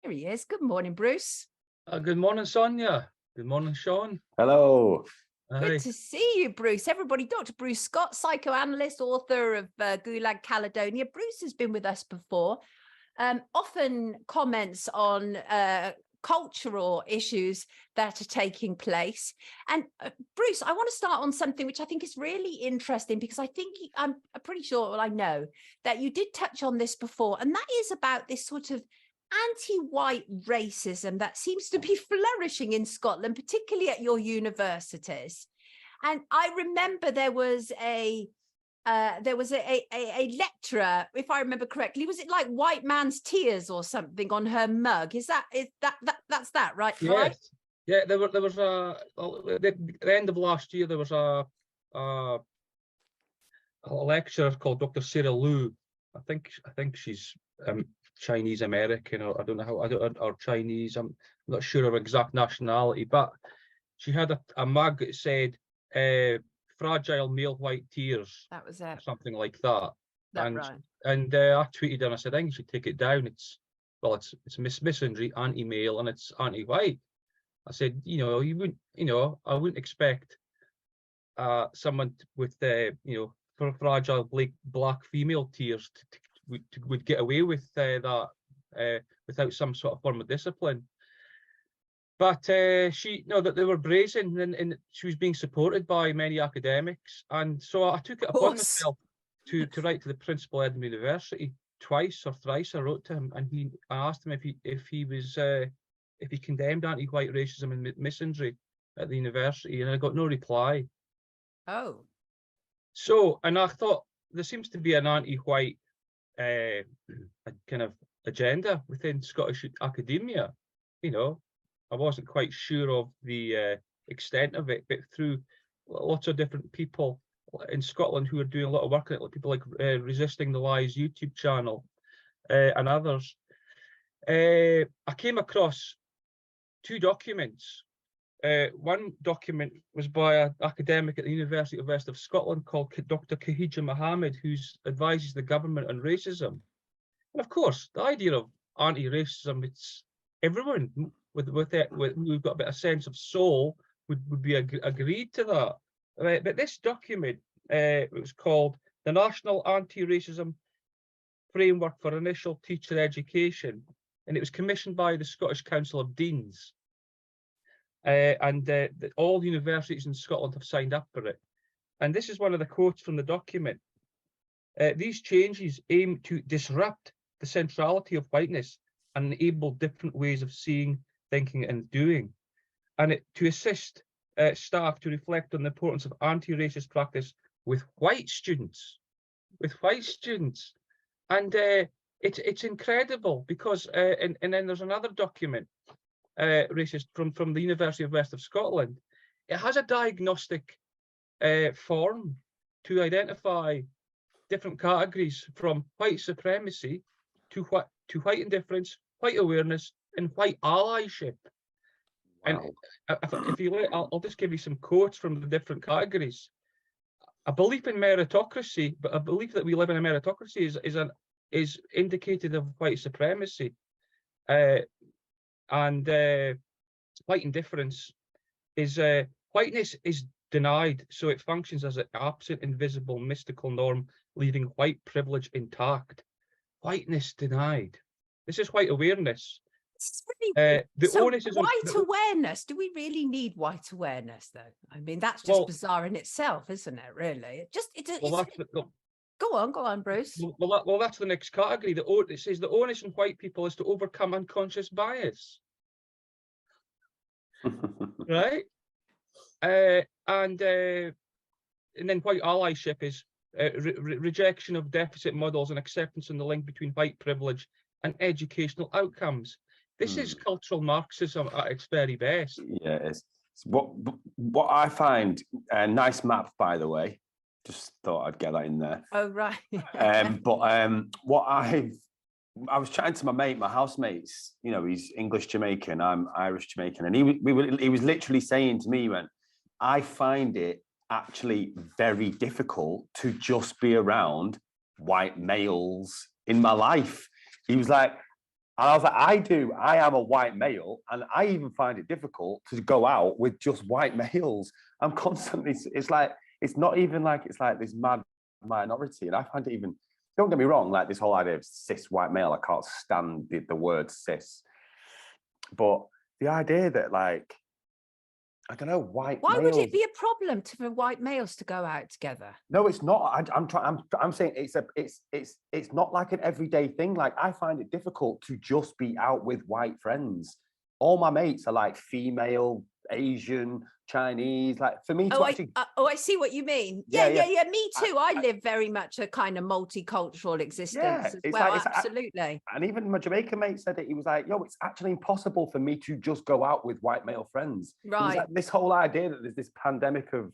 There he is. Good morning, Bruce. Good morning, Sonia. Good morning, Sean. Hello. Good to see you, Bruce. Everybody, Dr. Bruce Scott, psychoanalyst, author of Gulag Caledonia. Bruce has been with us before, often comments on cultural issues that are taking place. And Bruce, I want to start on something which I think is really interesting, because I think I'm pretty sure, well, I know that you did touch on this before, and that is about this sort of anti-white racism that seems to be flourishing in Scotland, particularly at your universities. And I remember there was a lecturer, if I remember correctly. Was it like white man's tears or something on her mug? That's that, right? Yes. Right? Yeah, there was at the end of last year, there was a lecturer called Dr. Sarah Liu. I think she's Chinese American, or I don't know how, or Chinese. I'm not sure of exact nationality, but she had a mug that said "fragile male white tears." That was it. Something like that. Right. And I tweeted her and I said, I think you should take it down. It's misandry, anti-male, and it's anti-white. I said, I wouldn't expect someone with fragile black female tears would get away with that without some sort of form of discipline. But that they were brazen, and she was being supported by many academics, and so I took it upon myself to write to the principal of Edinburgh University twice or thrice. I wrote to him, and I asked him if he condemned anti-white racism and misandry at the university, and I got no reply. Oh. So, and I thought there seems to be an anti-white kind of agenda within Scottish academia. I wasn't quite sure of the extent of it, but through lots of different people in Scotland who are doing a lot of work on it, like people like Resisting the Lies YouTube channel and others, I came across two documents. One document was by an academic at the University of West of Scotland called Dr. Khadija Mohammed, who advises the government on racism. And of course, the idea of anti-racism, it's everyone we've got a bit of sense of soul would be agreed to that. Right? But this document, it was called the National Anti-Racism Framework for Initial Teacher Education, and it was commissioned by the Scottish Council of Deans. And all universities in Scotland have signed up for it. And this is one of the quotes from the document. These changes aim to disrupt the centrality of whiteness and enable different ways of seeing, thinking, and doing, and to assist staff to reflect on the importance of anti-racist practice with white students. And it's incredible, because and then there's another document, racist from the University of West of Scotland. It has a diagnostic form to identify different categories, from white supremacy to white indifference, white awareness, and white allyship. Wow. And if you like, I'll just give you some quotes from the different categories. A belief in meritocracy, but a belief that we live in a meritocracy is indicated of white supremacy. And white indifference is whiteness is denied, so it functions as an absent, invisible, mystical norm, leaving white privilege intact. Whiteness denied. This is white awareness. Really, so white awareness. Do we really need white awareness, though? I mean, that's just bizarre in itself, isn't it? Really, go on, Bruce. Well, that's the next category. It says the onus on white people is to overcome unconscious bias, right? And then white allyship is rejection of deficit models and acceptance in the link between white privilege and educational outcomes. This is cultural Marxism at its very best. Yeah, it's what I find a nice map, by the way. Just thought I'd get that in there. Oh, right. What I was chatting to my housemates. He's English Jamaican, I'm Irish Jamaican, and he was literally saying to me, he went, I find it actually very difficult to just be around white males in my life. He was like, I was like, I am a white male, and I even find it difficult to go out with just white males. I'm constantly, it's like, it's not even like, it's like this mad minority. And I find it even, don't get me wrong, like this whole idea of cis white male, I can't stand the word cis. But the idea that, like, I don't know, white Why males, would it be a problem for white males to go out together? no, it's not. I'm saying it's not like an everyday thing. Like, I find it difficult to just be out with white friends. All my mates are like female, Asian, Chinese. Like, for me to actually, I see what you mean. Yeah, Yeah. yeah. Me too. I live very much a kind of multicultural existence as it's well. like, Absolutely. and even my Jamaican mate said it. He was like, "Yo, it's actually impossible for me to just go out with white male friends." He was Right. like, this whole idea that there's this pandemic of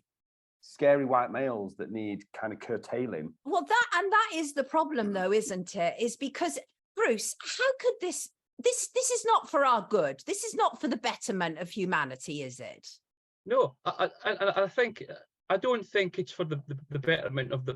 scary white males that need kind of curtailing. Well, that is the problem, though, isn't it? Is because, Bruce, how could this is not for our good. This is not for the betterment of humanity, is it? No, I think, I don't think it's for the betterment of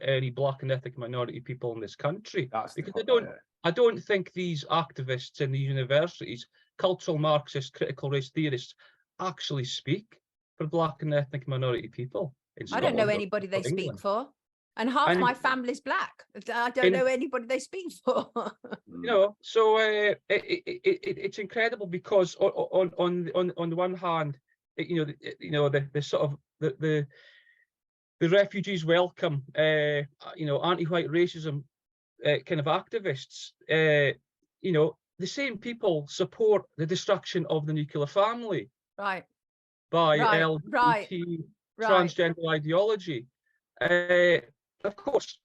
any black and ethnic minority people in this country. That's because the I don't think these activists in the universities, cultural Marxists, critical race theorists, actually speak for black and ethnic minority people in I don't know Scotland anybody they or speak England. for. And half And- my family's black. I don't know anybody they speak for. You know, so it's incredible because on the one hand, the sort of the refugees welcome, anti-white racism kind of activists. The same people support the destruction of the nuclear family Right. by Right, LGBT right. transgender ideology. Of course,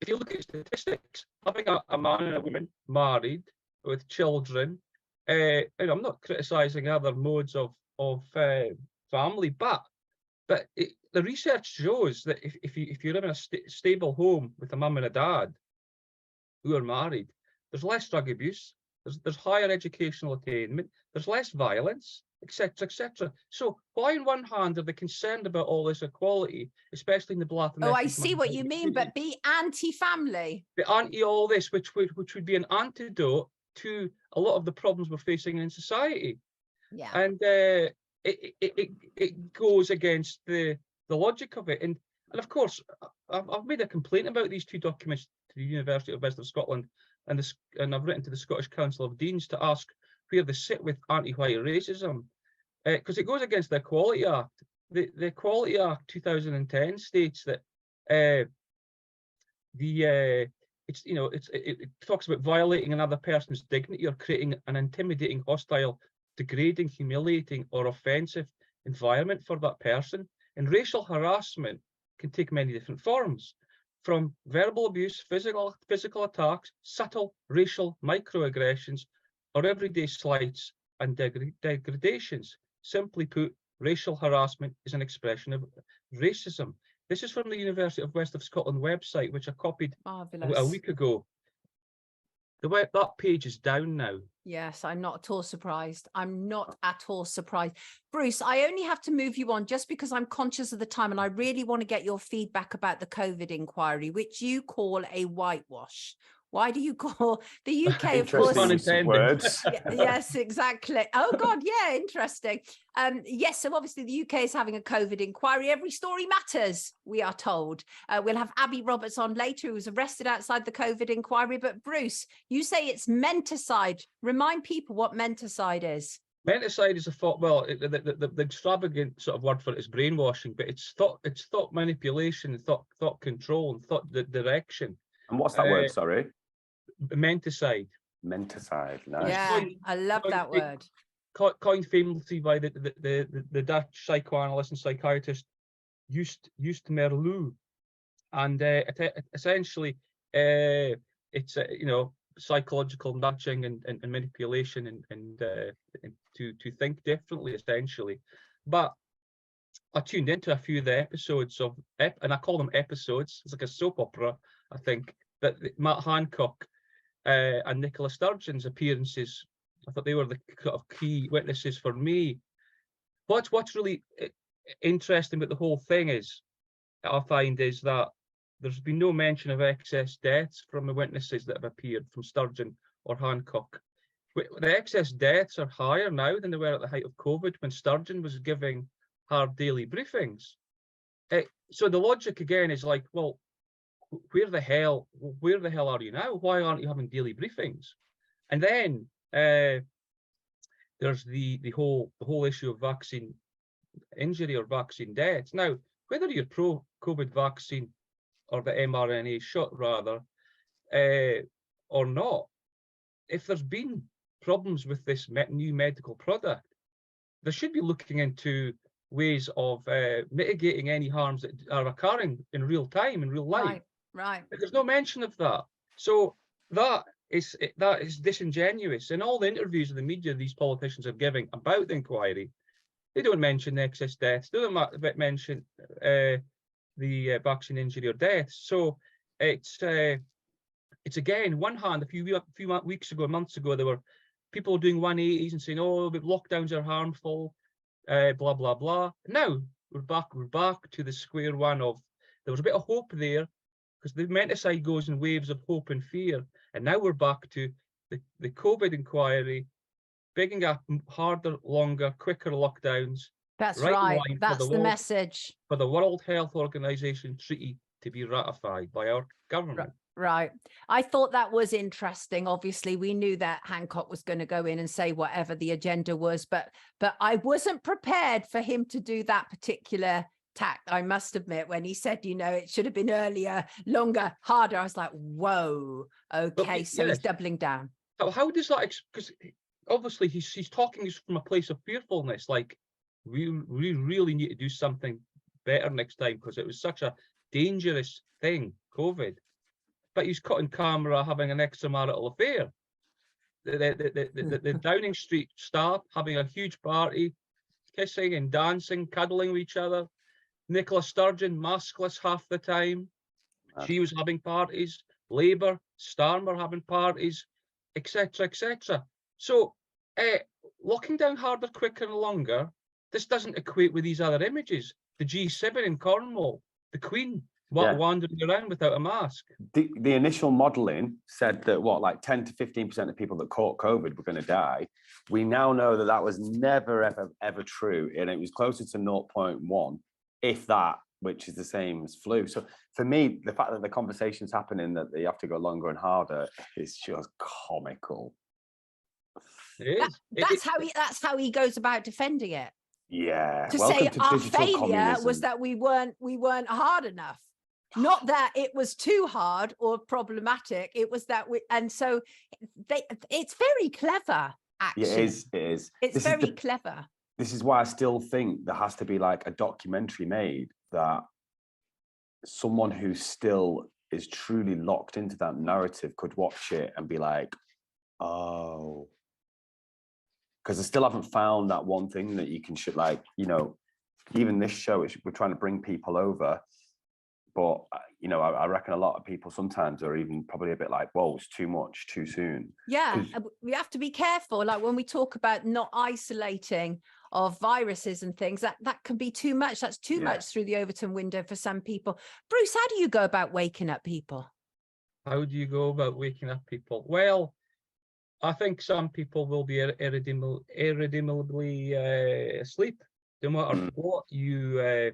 if you look at statistics, having a man and a woman married with children, and I'm not criticising other modes of family, but the research shows that if you live in a stable home with a mum and a dad who are married, there's less drug abuse, there's higher educational attainment, there's less violence, etc., etc. So why, on one hand, are they concerned about all this equality, especially in the black and Oh, I ethnic see what you mean, but be anti-family. the anti all this, which would be an antidote to a lot of the problems we're facing in society. Yeah. And it goes against the logic of it. And of course, I've made a complaint about these two documents to the University of Western Scotland, and I've written to the Scottish Council of Deans to ask where they sit with anti-white racism, because it goes against the Equality Act. The Equality Act 2010 states that it talks about violating another person's dignity or creating an intimidating, hostile, degrading, humiliating, or offensive environment for that person. And racial harassment can take many different forms, from verbal abuse, physical attacks, subtle racial microaggressions, or everyday slights and degradations. Simply put, racial harassment is an expression of racism. This is from the University of West of Scotland website, which I copied a week ago. That page is down now. Yes, I'm not at all surprised. I'm not at all surprised. Bruce, I only have to move you on just because I'm conscious of the time, and I really want to get your feedback about the COVID inquiry, which you call a whitewash. Why do you call the UK, of course? Words. Yes, exactly. Oh God, yeah, interesting. Yes, so obviously the UK is having a COVID inquiry. Every story matters, we are told. We'll have Abby Roberts on later, who was arrested outside the COVID inquiry. But Bruce, you say it's menticide. Remind people what menticide is. Menticide is a thought. Well, the extravagant sort of word for it is brainwashing, but it's thought manipulation, thought control, and thought direction. And what's that word? Sorry. Menticide. Menticide. Nice. Yeah, I love that word. Coined famously by the Dutch psychoanalyst and psychiatrist Just Merleau, and essentially it's psychological nudging and manipulation and to think differently, essentially. But I tuned into a few of the episodes and I call them episodes. It's like a soap opera, I think, that Matt Hancock and Nicola Sturgeon's appearances, I thought they were the kind of key witnesses for me. What's really interesting about the whole thing is, I find, is that there's been no mention of excess deaths from the witnesses that have appeared from Sturgeon or Hancock. The excess deaths are higher now than they were at the height of COVID when Sturgeon was giving hard daily briefings. So the logic again is like, well, where the hell are you now? Why aren't you having daily briefings? And then there's the whole issue of vaccine injury or vaccine deaths. Now, whether you're pro-COVID vaccine or the mRNA shot rather, or not, if there's been problems with this new medical product, they should be looking into ways of mitigating any harms that are occurring in real time, in real life. Right. But there's no mention of that. So that is disingenuous. In all the interviews in the media these politicians are giving about the inquiry, they don't mention the excess deaths. They don't mention the vaccine injury or deaths. So it's again, one hand, a few weeks ago, months ago, there were people doing 180s and saying, oh, but lockdowns are harmful, blah, blah, blah. Now we're back to the square one of, there was a bit of hope there, because the menticide goes in waves of hope and fear. And now we're back to the COVID inquiry, bigging up harder, longer, quicker lockdowns. That's right. That's the message. For the World Health Organization treaty to be ratified by our government. Right. I thought that was interesting. Obviously, we knew that Hancock was going to go in and say whatever the agenda was, but I wasn't prepared for him to do that particular tact, I must admit, when he said, it should have been earlier, longer, harder. I was like, whoa, okay, so he's doubling down. How does that, because obviously he's talking from a place of fearfulness, like we really need to do something better next time because it was such a dangerous thing, COVID. But he's caught on camera having an extramarital affair. The Downing Street staff having a huge party, kissing and dancing, cuddling with each other. Nicola Sturgeon, maskless half the time. She was having parties. Labour, Starmer having parties, etc., etc. So, locking down harder, quicker and longer, this doesn't equate with these other images. The G7 in Cornwall, the Queen wandering around without a mask. The initial modelling said that, like 10 to 15% of people that caught COVID were going to die. We now know that was never, ever true. And it was closer to 0.1, if that, which is the same as flu. So for me, the fact that the conversation's happening, that they have to go longer and harder, is just comical. It is. That's how he goes about defending it. Yeah. To say our failure was that we weren't hard enough. Not that it was too hard or problematic. It was that it's very clever, actually. It is. It's very clever. This is why I still think there has to be like a documentary made that someone who still is truly locked into that narrative could watch it and be like, oh, because I still haven't found that one thing that you can even this show, we're trying to bring people over. But, I reckon a lot of people sometimes are even probably a bit like, whoa, it's too much, too soon. Yeah, we have to be careful. Like when we talk about not isolating of viruses and things, that can be too much. That's too much through the Overton window for some people. Bruce, how do you go about waking up people? How do you go about waking up people? Well, I think some people will be irredeemably asleep, no matter what you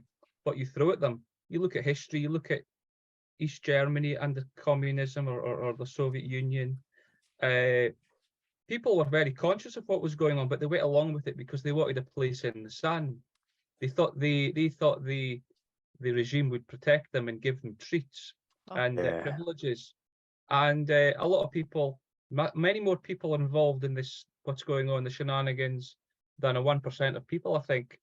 throw at them. You look at history, you look at East Germany under communism or the Soviet Union. People were very conscious of what was going on, but they went along with it because they wanted a place in the sun. They thought the regime would protect them and give them treats and privileges. And a lot of people, many more people are involved in this, what's going on, the shenanigans, than a 1% of people, I think.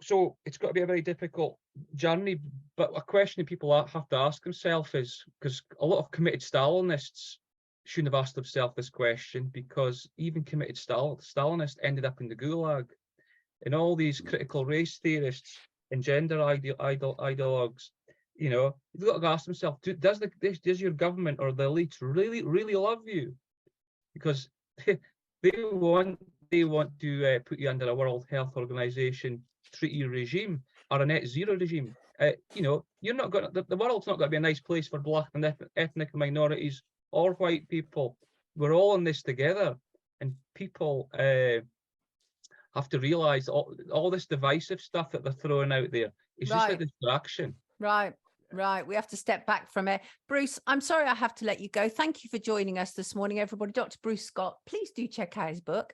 So it's got to be a very difficult journey. But a question people have to ask themselves is, because a lot of committed Stalinists shouldn't have asked themselves this question, because even committed Stalinists ended up in the Gulag. And all these critical race theorists and gender ideologues, you've got to ask themselves, does your government or the elites really, really love you? Because they want to put you under a World Health Organization treaty regime or a net zero regime. you know, you're not going to, the world's not going to be a nice place for black and ethnic minorities or white people. We're all in this together, and people have to realise all this divisive stuff that they're throwing out there is just a distraction. Right. We have to step back from it. Bruce, I'm sorry I have to let you go. Thank you for joining us this morning, everybody. Dr. Bruce Scott, please do check out his book.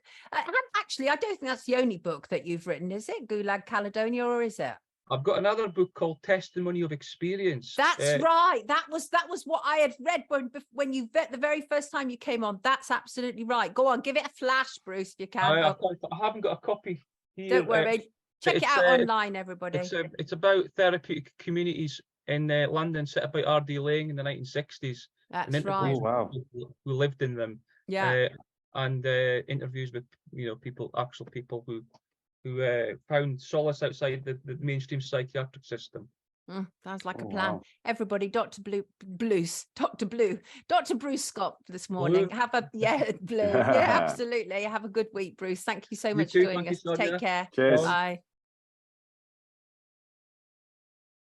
Actually, I don't think that's the only book that you've written, is it? Gulag Caledonia, or is it? I've got another book called Testimony of Experience. That's right. That was what I had read when you the very first time you came on. That's absolutely right. Go on, give it a flash, Bruce, if you can. I haven't got a copy here. Don't worry. Check it out online, everybody. It's about therapeutic communities in London, set up by R.D. Laing in the 1960s. That's right. Oh, wow. Who lived in them. Yeah. And interviews with actual people who found solace outside the mainstream psychiatric system. Sounds like a plan. Wow. Everybody, Dr. Bruce Scott this morning. Blue. Have a blue. Yeah, absolutely. Have a good week, Bruce. Thank you so much for joining us. Take care. Cheers. Bye.